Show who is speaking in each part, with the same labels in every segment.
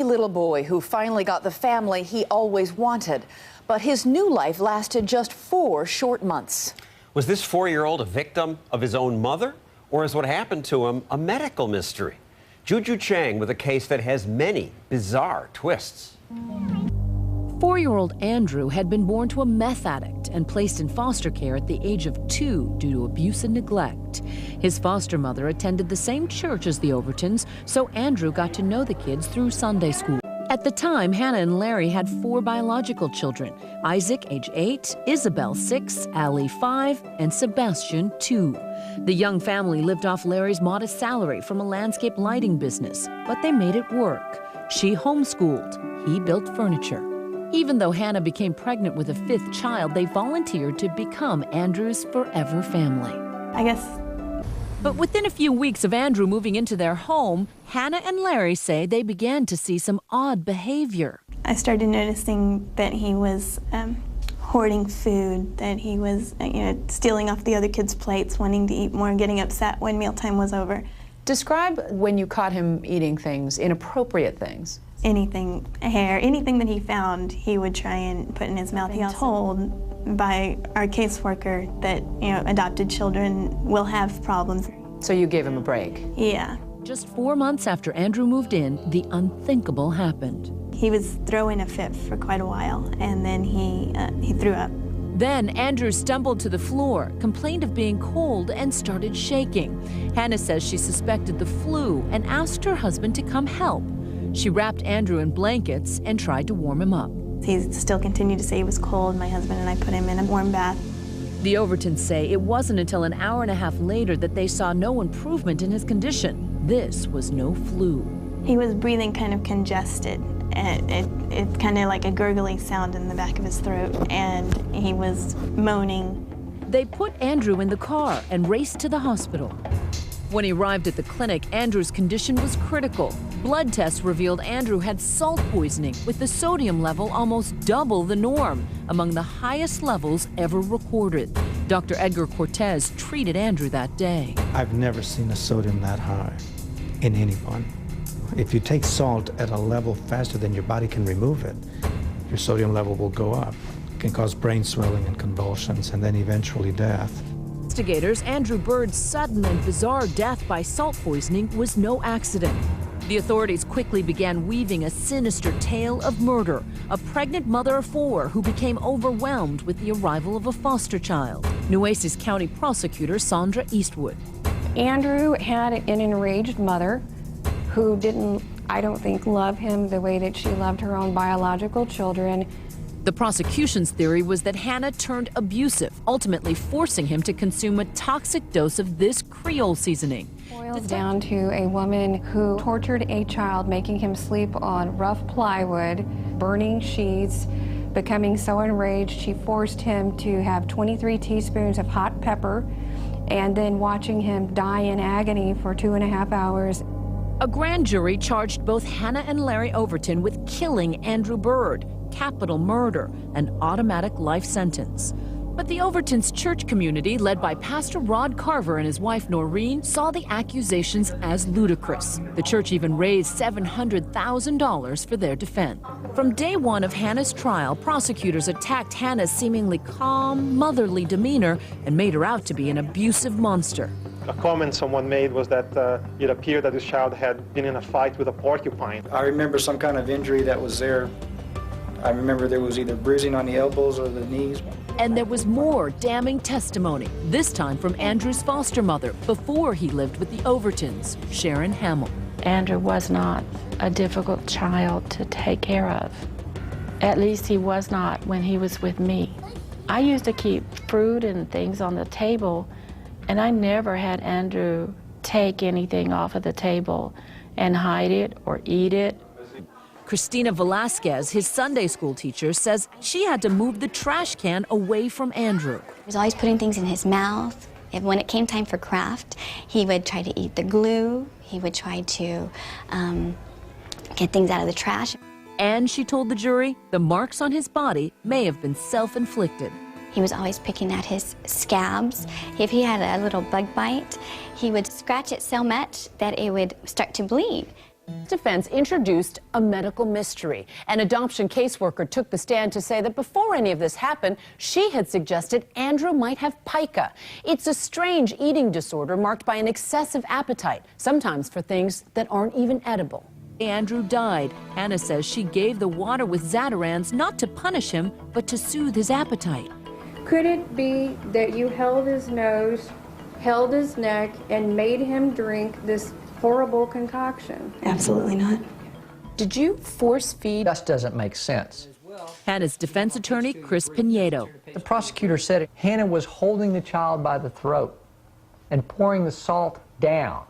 Speaker 1: Little boy who finally got the family he always wanted. But his new life lasted just 4 short months.
Speaker 2: Was this 4-year-old a victim of his own mother? Or is what happened to him a medical mystery? Juju Chang with a case that has many bizarre twists.
Speaker 3: 4-year-old Andrew had been born to a meth addict and placed in foster care at the age of 2 due to abuse and neglect. His foster mother attended the same church as the Overtons, so Andrew got to know the kids through Sunday school. At the time, Hannah and Larry had 4 biological children: Isaac, age 8, Isabel, 6, Allie, 5, and Sebastian, 2. The young family lived off Larry's modest salary from a landscape lighting business, but they made it work. She homeschooled. He built furniture. Even though Hannah became pregnant with a 5th child, they volunteered to become Andrew's forever family.
Speaker 4: I guess.
Speaker 3: But within a few weeks of Andrew moving into their home, Hannah and Larry say they began to see some odd behavior.
Speaker 4: I started noticing that he was hoarding food, that he was stealing off the other kids' plates, wanting to eat more, getting upset when mealtime was over.
Speaker 5: Describe when you caught him eating things, inappropriate things.
Speaker 4: Anything, hair, anything that he found, he would try and put in his mouth. He was told by our caseworker that, adopted children will have problems.
Speaker 5: So you gave him a break?
Speaker 4: Yeah.
Speaker 3: Just 4 months after Andrew moved in, the unthinkable happened.
Speaker 4: He was throwing a fit for quite a while, and then he threw up.
Speaker 3: Then Andrew stumbled to the floor, complained of being cold, and started shaking. Hannah says she suspected the flu and asked her husband to come help. She wrapped Andrew in blankets and tried to warm him up.
Speaker 4: He still continued to say he was cold. My husband and I put him in a warm bath.
Speaker 3: The Overtons say it wasn't until an hour and a half later that they saw no improvement in his condition. This was no flu.
Speaker 4: He was breathing kind of congested. It kind of like a gurgling sound in the back of his throat, and he was moaning.
Speaker 3: They put Andrew in the car and raced to the hospital. When he arrived at the clinic, Andrew's condition was critical. Blood tests revealed Andrew had salt poisoning, with the sodium level almost double the norm, among the highest levels ever recorded. Dr. Edgar Cortez treated Andrew that day.
Speaker 6: I've never seen a sodium that high in anyone. If you take salt at a level faster than your body can remove it, your sodium level will go up. It can cause brain swelling and convulsions, and then eventually death.
Speaker 3: Investigators, Andrew Bird's sudden and bizarre death by salt poisoning was no accident. The authorities quickly began weaving a sinister tale of murder. A pregnant mother of 4 who became overwhelmed with the arrival of a foster child. Nueces County prosecutor Sandra Eastwood.
Speaker 7: Andrew had an enraged mother who didn't, I don't think, love him the way that she loved her own biological children.
Speaker 3: The prosecution's theory was that Hannah turned abusive, ultimately forcing him to consume a toxic dose of this Creole seasoning.
Speaker 7: Boils down to a woman who tortured a child, making him sleep on rough plywood, burning sheets. Becoming so enraged, she forced him to have 23 teaspoons of hot pepper, and then watching him die in agony for 2.5 hours.
Speaker 3: A grand jury charged both Hannah and Larry Overton with killing Andrew Bird, capital murder, an automatic life sentence. But the Overtons' church community, led by Pastor Rod Carver and his wife Noreen, saw the accusations as ludicrous. The church even raised $700,000 for their defense. From day one of Hannah's trial, prosecutors attacked Hannah's seemingly calm, motherly demeanor and made her out to be an abusive monster.
Speaker 8: A comment someone made was that it appeared that this child had been in a fight with a porcupine.
Speaker 9: I remember some kind of injury that was there. I remember there was either bruising on the elbows or the knees.
Speaker 3: And there was more damning testimony, this time from Andrew's foster mother before he lived with the Overtons, Sharon Hamill.
Speaker 10: Andrew was not a difficult child to take care of. At least he was not when he was with me. I used to keep fruit and things on the table, and I never had Andrew take anything off of the table and hide it or eat it.
Speaker 3: Christina Velasquez, his Sunday school teacher, says she had to move the trash can away from Andrew.
Speaker 11: He was always putting things in his mouth. And when it came time for craft, he would try to eat the glue. He would try to get things out of the trash.
Speaker 3: And she told the jury the marks on his body may have been self-inflicted.
Speaker 11: He was always picking at his scabs. If he had a little bug bite, he would scratch it so much that it would start to bleed.
Speaker 3: Defense introduced a medical mystery. An adoption caseworker took the stand to say that before any of this happened, she had suggested Andrew might have pica. It's a strange eating disorder marked by an excessive appetite, sometimes for things that aren't even edible. Andrew died. Hannah says she gave the water with Zatarain's not to punish him, but to soothe his appetite.
Speaker 7: Could it be that you held his nose, held his neck, and made him drink this horrible concoction?
Speaker 4: Absolutely not.
Speaker 5: Did you force feed?
Speaker 12: Just doesn't make sense.
Speaker 3: Hannah's defense attorney, Chris Pinedo.
Speaker 12: The prosecutor said Hannah was holding the child by the throat and pouring the salt down.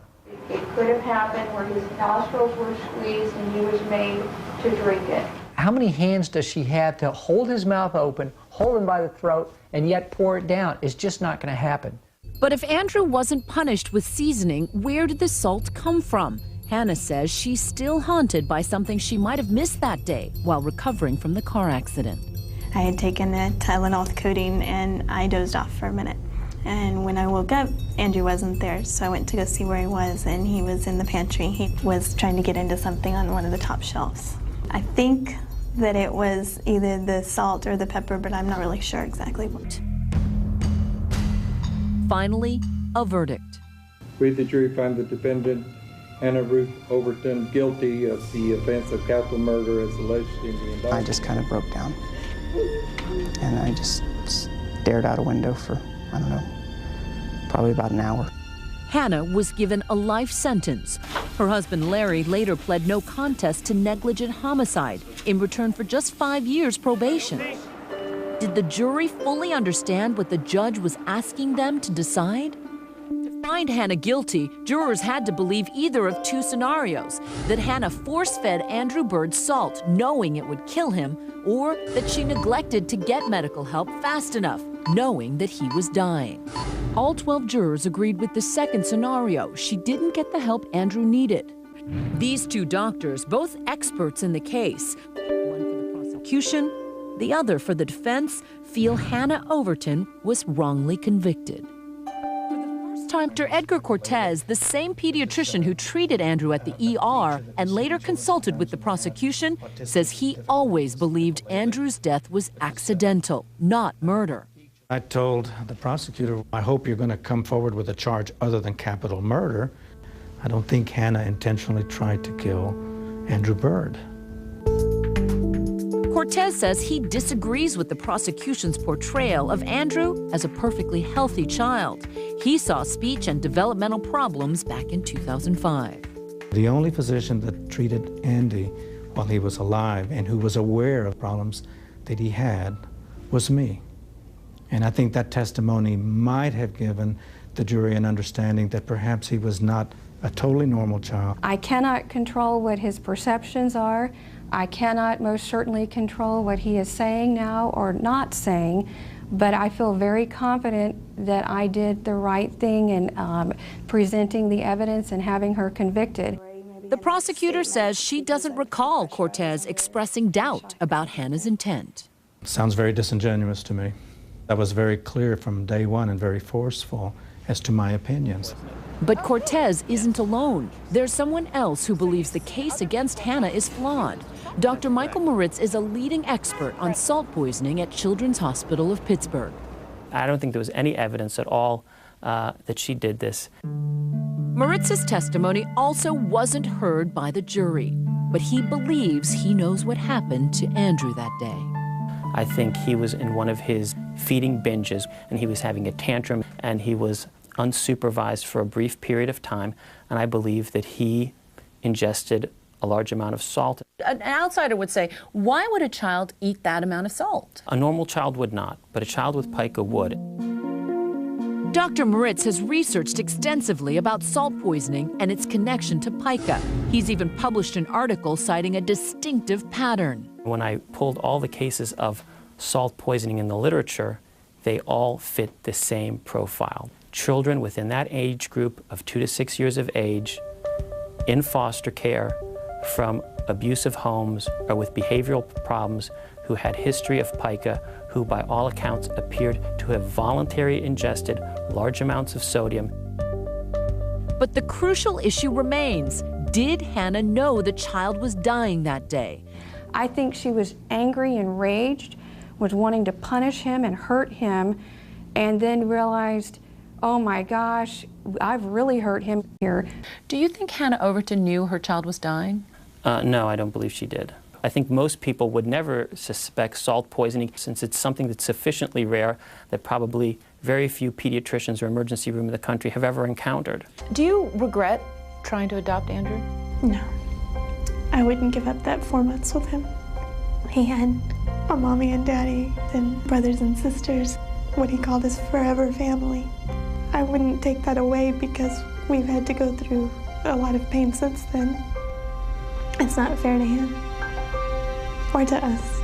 Speaker 7: It could have happened where his nostrils were squeezed and he was made to drink it.
Speaker 12: How many hands does she have to hold his mouth open, hold him by the throat, and yet pour it down? It's just not going to happen.
Speaker 3: But if Andrew wasn't punished with seasoning, where did the salt come from? Hannah says she's still haunted by something she might have missed that day while recovering from the car accident.
Speaker 4: I had taken a Tylenol with codeine and I dozed off for a minute. And when I woke up, Andrew wasn't there, so I went to go see where he was, and he was in the pantry. He was trying to get into something on one of the top shelves. I think that it was either the salt or the pepper, but I'm not really sure exactly what.
Speaker 3: Finally, a verdict.
Speaker 13: We, the jury, find the defendant, Hannah Ruth Overton, guilty of the offense of capital murder as alleged in the indictment.
Speaker 14: I just kind of broke down, and I just stared out a window for, I don't know, probably about an hour.
Speaker 3: Hannah was given a life sentence. Her husband Larry later pled no contest to negligent homicide in return for just 5 years probation. Did the jury fully understand what the judge was asking them to decide? To find Hannah guilty, jurors had to believe either of two scenarios: that Hannah force-fed Andrew Bird salt knowing it would kill him, or that she neglected to get medical help fast enough, knowing that he was dying. All 12 jurors agreed with the second scenario. She didn't get the help Andrew needed. These two doctors, both experts in the case, one for the prosecution, the other for the defense, feel Hannah Overton was wrongly convicted. For the first time, Dr. Edgar Cortez, the same pediatrician who treated Andrew at the ER and later consulted with the prosecution, says he always believed Andrew's death was accidental, not murder.
Speaker 6: I told the prosecutor, I hope you're going to come forward with a charge other than capital murder. I don't think Hannah intentionally tried to kill Andrew Bird.
Speaker 3: Cortez says he disagrees with the prosecution's portrayal of Andrew as a perfectly healthy child. He saw speech and developmental problems back in 2005.
Speaker 6: The only physician that treated Andy while he was alive and who was aware of problems that he had was me. And I think that testimony might have given the jury an understanding that perhaps he was not a totally normal child.
Speaker 7: I cannot control what his perceptions are. I cannot most certainly control what he is saying now or not saying, but I feel very confident that I did the right thing in presenting the evidence and having her convicted.
Speaker 3: The prosecutor says she doesn't recall Cortez expressing doubt about Hannah's intent.
Speaker 6: Sounds very disingenuous to me. That was very clear from day one and very forceful as to my opinions.
Speaker 3: But Cortez isn't alone. There's someone else who believes the case against Hannah is flawed. Dr. Michael Moritz is a leading expert on salt poisoning at Children's Hospital of Pittsburgh.
Speaker 15: I don't think there was any evidence at all that she did this.
Speaker 3: Moritz's testimony also wasn't heard by the jury, but he believes he knows what happened to Andrew that day.
Speaker 15: I think he was in one of his feeding binges, and he was having a tantrum, and he was unsupervised for a brief period of time, and I believe that he ingested a large amount of salt.
Speaker 5: An outsider would say, why would a child eat that amount of salt?
Speaker 15: A normal child would not, but a child with pica would.
Speaker 3: Dr. Moritz has researched extensively about salt poisoning and its connection to pica. He's even published an article citing a distinctive pattern.
Speaker 15: When I pulled all the cases of salt poisoning in the literature, they all fit the same profile. Children within that age group of 2 to 6 years of age, in foster care, from abusive homes or with behavioral problems, who had history of pica, who by all accounts appeared to have voluntarily ingested large amounts of sodium.
Speaker 3: But the crucial issue remains. Did Hannah know the child was dying that day?
Speaker 7: I think she was angry and enraged, was wanting to punish him and hurt him, and then realized, oh my gosh, I've really hurt him here.
Speaker 5: Do you think Hannah Overton knew her child was dying?
Speaker 15: No, I don't believe she did. I think most people would never suspect salt poisoning, since it's something that's sufficiently rare that probably very few pediatricians or emergency room in the country have ever encountered.
Speaker 5: Do you regret trying to adopt Andrew?
Speaker 4: No. I wouldn't give up that 4 months with him. He had a mommy and daddy and brothers and sisters, what he called his forever family. I wouldn't take that away because we've had to go through a lot of pain since then. It's not fair to him or to us.